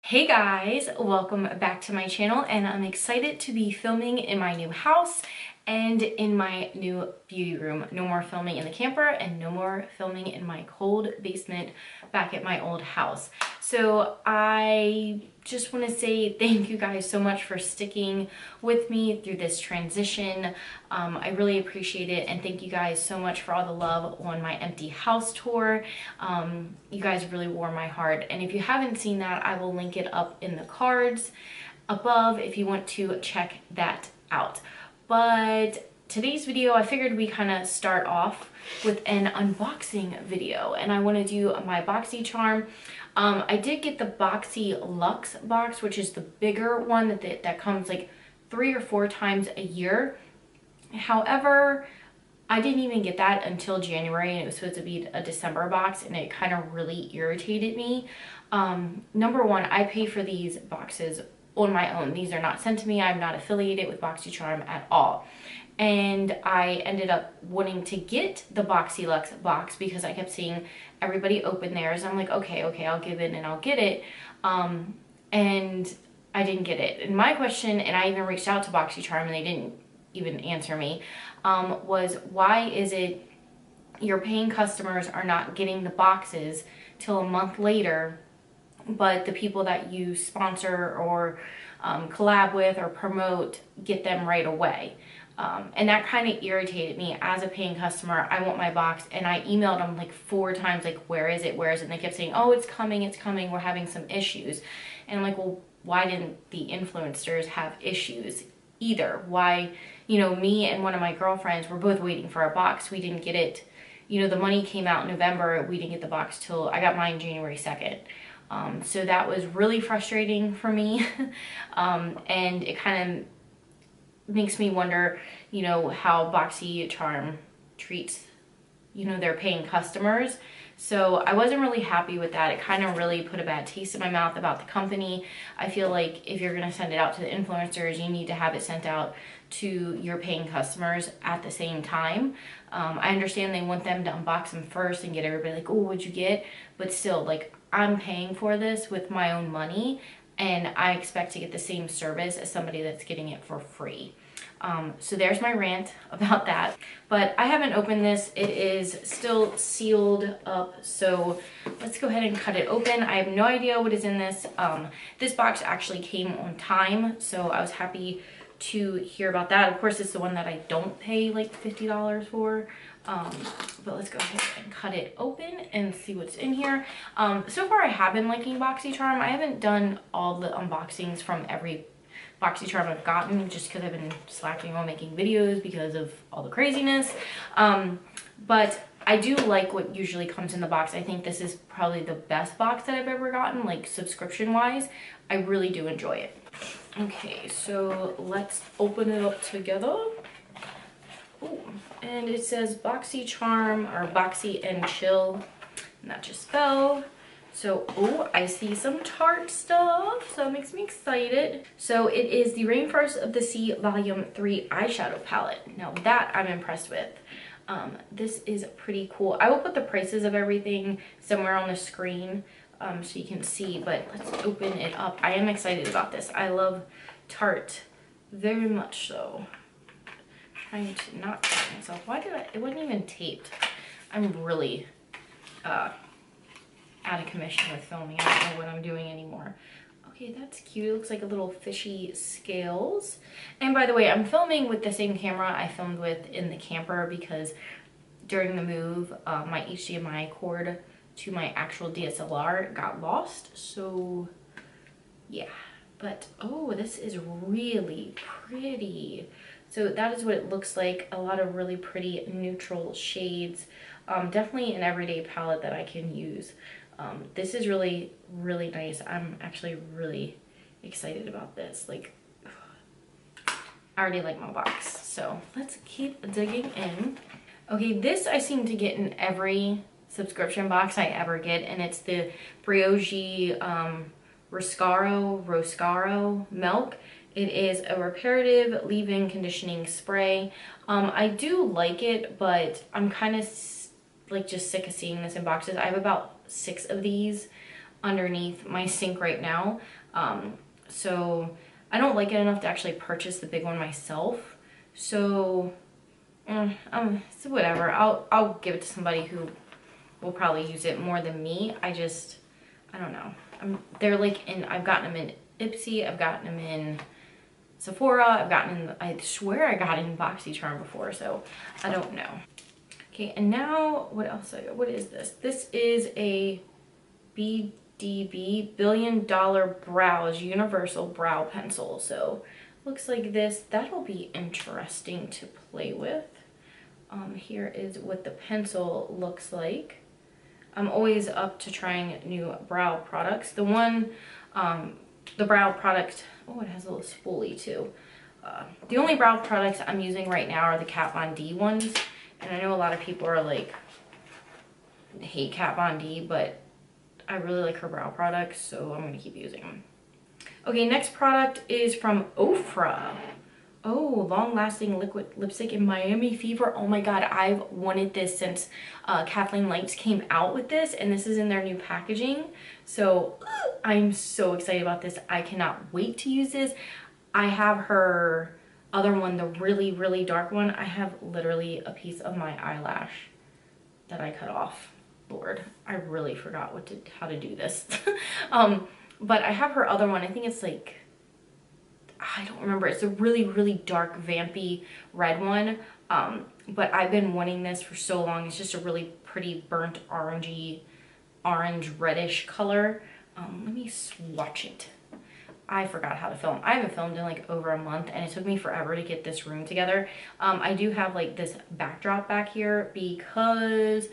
Hey guys, welcome back to my channel, and I'm excited to be filming in my new house and in my new beauty room. No more filming in the camper and no more filming in my cold basement back at my old house. So I just want to say thank you guys so much for sticking with me through this transition. I really appreciate it, and thank you guys so much for all the love on my empty house tour. You guys really warm my heart, and if you haven't seen that, I will link it up in the cards above if you want to check that out. But today's video, I figured we kind of start off with an unboxing video, and I want to do my BoxyCharm. I did get the Boxy Luxe box, which is the bigger one that comes like 3 or 4 times a year. However, I didn't even get that until January, and it was supposed to be a December box, and it kind of really irritated me. Number one, I pay for these boxes on my own. These are not sent to me. I'm not affiliated with BoxyCharm at all. And I ended up wanting to get the Boxy Luxe box because I kept seeing everybody open theirs. I'm like, okay, I'll give in and I'll get it. And I didn't get it. And my question, and I even reached out to BoxyCharm and they didn't even answer me, was why is it your paying customers are not getting the boxes till a month later, but the people that you sponsor or collab with or promote get them right away? And that kind of irritated me. As a paying customer, I want my box, and I emailed them like 4 times, like, where is it? And they kept saying, oh, it's coming, we're having some issues. And I'm like, well, why didn't the influencers have issues either? Why, you know, me and one of my girlfriends were both waiting for our box. We didn't get it, you know, the money came out in November. We didn't get the box till I got mine January 2nd. So that was really frustrating for me. And it kind of makes me wonder, you know, how BoxyCharm treats, you know, their paying customers. So I wasn't really happy with that. It kind of really put a bad taste in my mouth about the company. I feel like if you're going to send it out to the influencers, you need to have it sent out to your paying customers at the same time. I understand they want them to unbox them first and get everybody like, oh, what'd you get? But still, like, I'm paying for this with my own money, and I expect to get the same service as somebody that's getting it for free. So there's my rant about that. But I haven't opened this. It is still sealed up, so let's go ahead and cut it open. I have no idea what is in this. This box actually came on time, so I was happy to hear about that. Of course, it's the one that I don't pay like $50 for. But let's go ahead and cut it open and see what's in here. So far I have been liking BoxyCharm. I haven't done all the unboxings from every BoxyCharm I've gotten just because I've been slacking on making videos because of all the craziness. But I do like what usually comes in the box. I think this is probably the best box that I've ever gotten, like subscription wise. I really do enjoy it. Okay, so let's open it up together. Ooh, and it says BoxyCharm, or Boxy and Chill, and that just fell. So, oh, I see some Tarte stuff, so that makes me excited. So it is the Rainforest of the Sea Volume 3 eyeshadow palette. Now that I'm impressed with. This is pretty cool. I will put the prices of everything somewhere on the screen so you can see, but let's open it up. I am excited about this. I love Tarte very much so. Trying to not cut myself. Why did it wasn't even taped. I'm really out of commission with filming. I don't know what I'm doing anymore. Okay, that's cute. It looks like a little fishy scales. And by the way, I'm filming with the same camera I filmed with in the camper because during the move, my HDMI cord to my actual DSLR got lost. So yeah, but oh, this is really pretty. So that is what it looks like. A lot of really pretty neutral shades. Definitely an everyday palette that I can use. This is really, really nice. I'm actually really excited about this. Like, I already like my box. So let's keep digging in. Okay, this I seem to get in every subscription box I ever get, and it's the Brioche Roscaro Milk. It is a reparative leave-in conditioning spray. I do like it, but I'm kind of like just sick of seeing this in boxes. I have about 6 of these. underneath my sink right now. So I don't like it enough to actually purchase the big one myself. So, so whatever. I'll give it to somebody who will probably use it more than me. I don't know. They're like I've gotten them in Ipsy, I've gotten them in Sephora, I swear I got it in BoxyCharm before, so I don't know. Okay, and now what else? What is this? This is a BDB Billion Dollar Brows Universal Brow Pencil. So looks like this. That'll be interesting to play with. Here is what the pencil looks like. I'm always up to trying new brow products. The brow product, oh, it has a little spoolie too. The only brow products I'm using right now are the Kat Von D ones. And I know a lot of people are like, hate Kat Von D, but I really like her brow products, so I'm gonna keep using them. Okay, next product is from Ofra. Oh, long-lasting liquid lipstick in Miami Fever. Oh my God, I've wanted this since Kathleen Lights came out with this, and this is in their new packaging. So I'm so excited about this. I cannot wait to use this. I have her other one, the really, really dark one. I have literally a piece of my eyelash that I cut off. Lord, I really forgot how to do this. But I have her other one. I think it's like, I don't remember. It's a really, really dark, vampy red one. But I've been wanting this for so long. It's just a really pretty burnt orangey, orange reddish color. Let me swatch it. I forgot how to film. I haven't filmed in like over a month, and it took me forever to get this room together. I do have like this backdrop back here because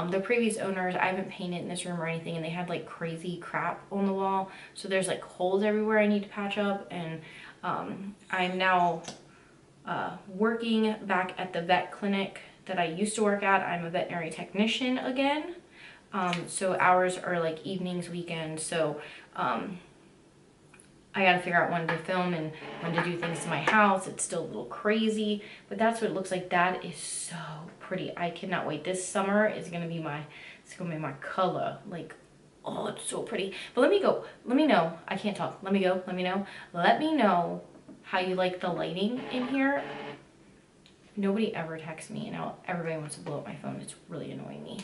the previous owners, I haven't painted in this room or anything, and they had like crazy crap on the wall. So there's like holes everywhere I need to patch up, and I'm now working back at the vet clinic that I used to work at. I'm a veterinary technician again. So hours are like evenings, weekends. So I gotta figure out when to film and when to do things to my house. It's still a little crazy, but that's what it looks like. That is so pretty. I cannot wait. This summer is gonna be my color. Like, oh, it's so pretty. But let me know. I can't talk. Let me know how you like the lighting in here. Nobody ever texts me, and now everybody wants to blow up my phone. It's really annoying me.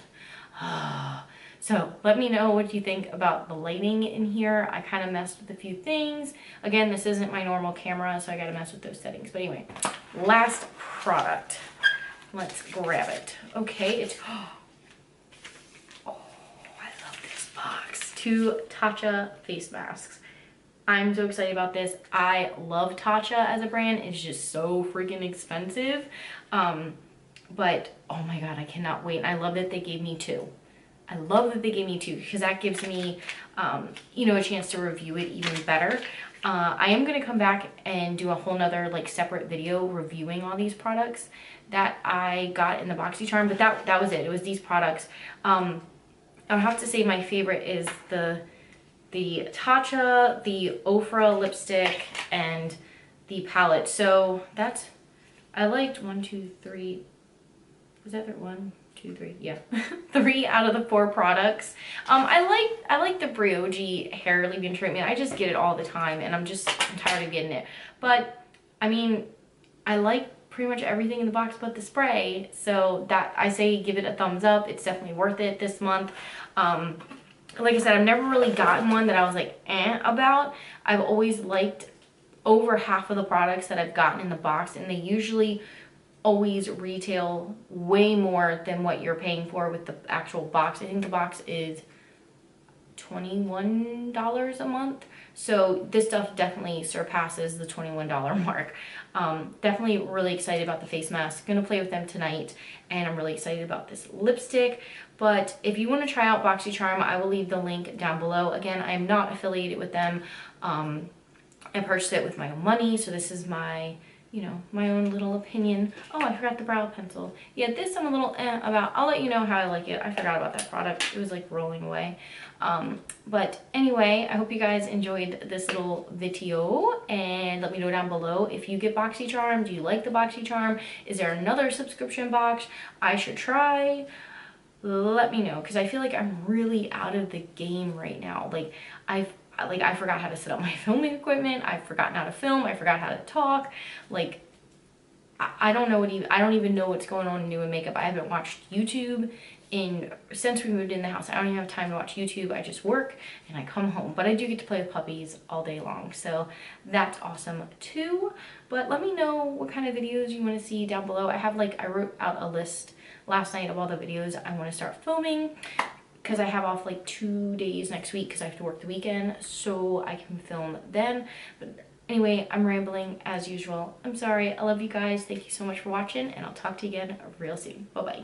So let me know what you think about the lighting in here. I kind of messed with a few things. Again, this isn't my normal camera, so I got to mess with those settings. But anyway, last product. Let's grab it. Okay, it's, oh, I love this box. 2 Tatcha face masks. I'm so excited about this. I love Tatcha as a brand. It's just so freaking expensive. But oh my God, I cannot wait. And I love that they gave me 2. I love that they gave me 2 because that gives me, you know, a chance to review it even better. I am going to come back and do a whole nother like separate video reviewing all these products that I got in the BoxyCharm, but that was it. It was these products. I would have to say my favorite is the Tatcha, the Ofra lipstick, and the palette. So that's, I liked 1, 2, 3. Was that 1, 2, 3? Yeah, 3 out of the 4 products. I like the Brioche hair leave-in treatment. I just get it all the time, and I'm tired of getting it. But I mean, I like pretty much everything in the box but the spray. So that, I say give it a thumbs up. It's definitely worth it this month. Like I said, I've never really gotten one that I was like about. I've always liked over half of the products that I've gotten in the box, and they usually always retail way more than what you're paying for with the actual box. I think the box is $21 a month. So this stuff definitely surpasses the $21 mark. Definitely really excited about the face mask. Gonna play with them tonight, and I'm really excited about this lipstick. But if you want to try out BoxyCharm, I will leave the link down below. Again, I am not affiliated with them. I purchased it with my own money, so this is my, you know, my own little opinion. Oh, I forgot the brow pencil. Yeah, this I'm a little about. I'll let you know how I like it. I forgot about that product. It was like rolling away. But anyway, I hope you guys enjoyed this little video, and let me know down below if you get BoxyCharm. Do you like the BoxyCharm? Is there another subscription box I should try? let me know, because I feel like I'm really out of the game right now. Like I forgot how to set up my filming equipment. I've forgotten how to film. I forgot how to talk. Like I don't know I don't even know what's going on new in makeup. I haven't watched YouTube since we moved in the house. I don't even have time to watch YouTube. I just work and I come home. But I do get to play with puppies all day long, so that's awesome too. But let me know what kind of videos you want to see down below. I wrote out a list last night of all the videos I want to start filming, because I have off like 2 days next week because I have to work the weekend, so I can film then. But anyway, I'm rambling as usual. I'm sorry. I love you guys. Thank you so much for watching, and I'll talk to you again real soon. Bye-bye.